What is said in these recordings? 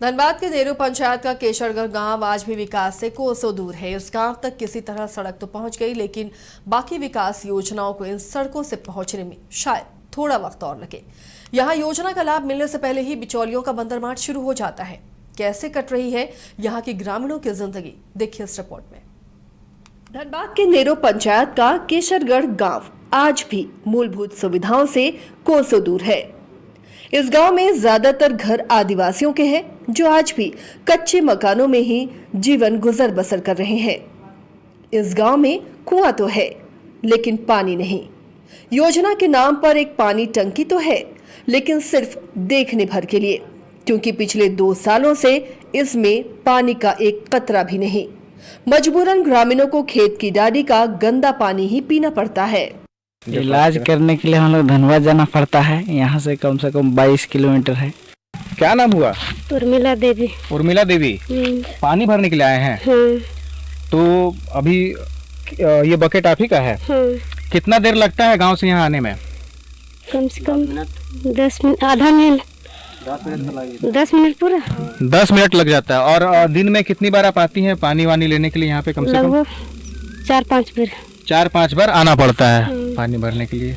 धनबाद के नेहरू पंचायत का केशरगढ़ गांव आज भी विकास से कोसों दूर है। इस गांव तक किसी तरह सड़क तो पहुंच गई, लेकिन बाकी विकास योजनाओं को इन सड़कों से पहुंचने में शायद थोड़ा वक्त और लगे। यहां योजना का लाभ मिलने से पहले ही बिचौलियों का बंदरमाट शुरू हो जाता है। कैसे कट रही है यहाँ की ग्रामीणों की जिंदगी, देखिए इस रिपोर्ट में। धनबाद के नेहरू पंचायत का केशरगढ़ गांव आज भी मूलभूत सुविधाओं से कोसों दूर है। इस गांव में ज्यादातर घर आदिवासियों के हैं, जो आज भी कच्चे मकानों में ही जीवन गुजर बसर कर रहे हैं। इस गांव में कुआं तो है, लेकिन पानी नहीं। योजना के नाम पर एक पानी टंकी तो है, लेकिन सिर्फ देखने भर के लिए, क्योंकि पिछले 2 सालों से इसमें पानी का एक कतरा भी नहीं। मजबूरन ग्रामीणों को खेत की डाली का गंदा पानी ही पीना पड़ता है। इलाज करने के लिए हम लोग धनबाद जाना पड़ता है। यहाँ से कम 22 किलोमीटर है। क्या नाम हुआ? उर्मिला देवी। उर्मिला देवी, पानी भरने के लिए आए हैं? तो अभी ये बकेट आप ही का है? कितना देर लगता है गांव से यहाँ आने में? कम से कम 10 मिनट, आधा मिनट, 10 मिनट पूरा। 10 मिनट लग जाता है। और दिन में कितनी बार आप आती हैं पानी वानी लेने के लिए यहाँ पे? कम से कम 4-5 बार आना पड़ता है पानी भरने के लिए।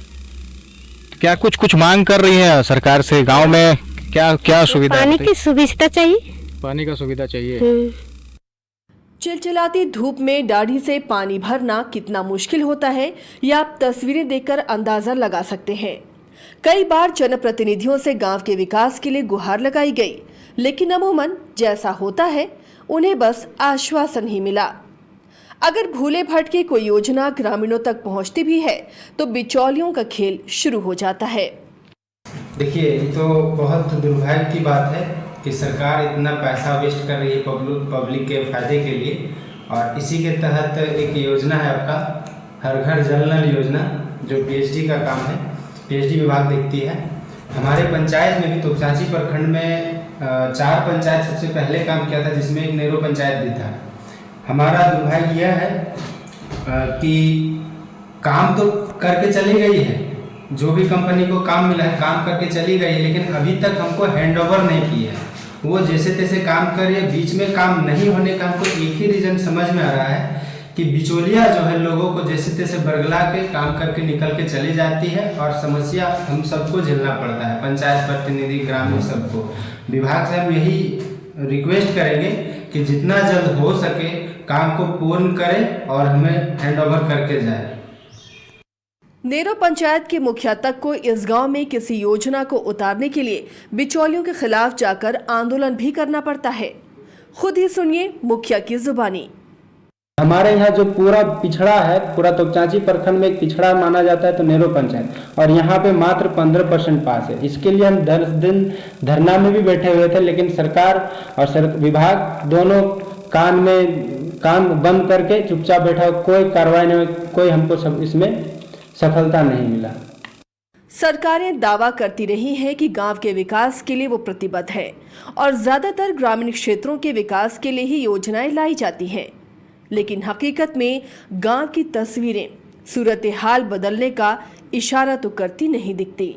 क्या कुछ मांग कर रही है सरकार से? गांव में क्या सुविधा? पानी की सुविधा चाहिए। पानी का सुविधा चाहिए। चिलचिलाती धूप में दाढ़ी से पानी भरना कितना मुश्किल होता है, यह आप तस्वीरें देखकर अंदाजा लगा सकते हैं। कई बार जनप्रतिनिधियों से गांव के विकास के लिए गुहार लगाई गई, लेकिन अमूमन जैसा होता है उन्हें बस आश्वासन ही मिला। अगर भूले भटके कोई योजना ग्रामीणों तक पहुंचती भी है तो बिचौलियों का खेल शुरू हो जाता है। देखिए, ये तो बहुत दुर्भाग्य की बात है कि सरकार इतना पैसा वेस्ट कर रही है पब्लिक के फायदे के लिए। और इसी के तहत एक योजना है आपका हर घर जल नल योजना, जो पीएचडी का काम है, पीएचडी विभाग देखती है। हमारे पंचायत में भी तोपचांची प्रखंड में 4 पंचायत सबसे पहले काम किया था, जिसमें एक नेहरू पंचायत भी था। हमारा दुर्भाग्य यह है कि काम तो करके चली गई है, जो भी कंपनी को काम मिला है काम करके चली गई है, लेकिन अभी तक हमको हैंडओवर नहीं किया है। वो जैसे तैसे काम कर रही है। बीच में काम नहीं होने का हमको एक ही रीज़न समझ में आ रहा है कि बिचौलिया जो है लोगों को जैसे तैसे बरगला के काम करके निकल के चली जाती है, और समस्या हम सबको झेलना पड़ता है, पंचायत प्रतिनिधि, ग्रामीण सबको। विभाग से हम यही रिक्वेस्ट करेंगे कि जितना जल्द हो सके काम को पूर्ण करें और हमें हैंडओवर करके जाए। नेहरू पंचायत के मुखिया तक को इस गांव में किसी योजना को उतारने के लिए बिचौलियों के खिलाफ जाकर आंदोलन भी करना पड़ता है। खुद ही सुनिए मुखिया की जुबानी। हमारे यहाँ जो पूरा पिछड़ा है, पूरा तोपचांची प्रखंड में एक पिछड़ा माना जाता है तो नेहरू पंचायत, और यहाँ पे मात्र 15% पास है। इसके लिए हम 10 दिन धरना में भी बैठे हुए थे, लेकिन सरकार और विभाग दोनों कान बंद करके चुपचाप बैठा, कोई कार्रवाई नहीं, कोई हमको इसमें सफलता नहीं मिला। सरकारें दावा करती रही हैं कि गांव के विकास के लिए वो प्रतिबद्ध है, और ज्यादातर ग्रामीण क्षेत्रों के विकास के लिए ही योजनाएं लाई जाती हैं, लेकिन हकीकत में गांव की तस्वीरें सूरत हाल बदलने का इशारा तो करती नहीं दिखती।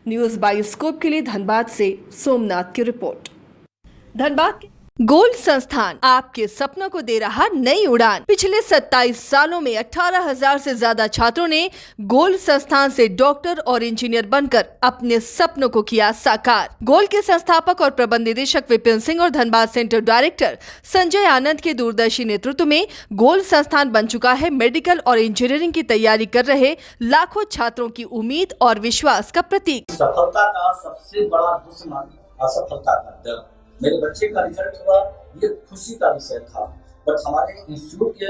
न्यूज़ बायोस्कोप के लिए धनबाद से सोमनाथ की रिपोर्ट। धनबाद गोल्ड संस्थान आपके सपनों को दे रहा नई उड़ान। पिछले 27 सालों में 18,000 से ज्यादा छात्रों ने गोल्ड संस्थान से डॉक्टर और इंजीनियर बनकर अपने सपनों को किया साकार। गोल्ड के संस्थापक और प्रबंध निदेशक विपिन सिंह और धनबाद सेंटर डायरेक्टर संजय आनंद के दूरदर्शी नेतृत्व में गोल्ड संस्थान बन चुका है मेडिकल और इंजीनियरिंग की तैयारी कर रहे लाखों छात्रों की उम्मीद और विश्वास का प्रतीक। सफलता का सबसे बड़ा दुश्मन असफलता का डर। मेरे बच्चे का रिजल्ट हुआ, ये खुशी का विषय था, बट हमारे इंस्टीट्यूट के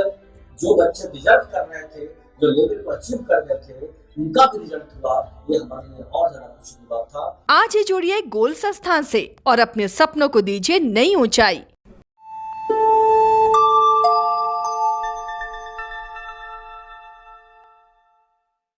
जो बच्चे रिजल्ट कर रहे थे, जो लेवल को अचीव कर रहे थे, उनका भी रिजल्ट हुआ, ये हमारे लिए और ज्यादा खुशी की बात था। आज ही जुड़िए गोल्ड संस्थान से और अपने सपनों को दीजिए नई ऊंचाई।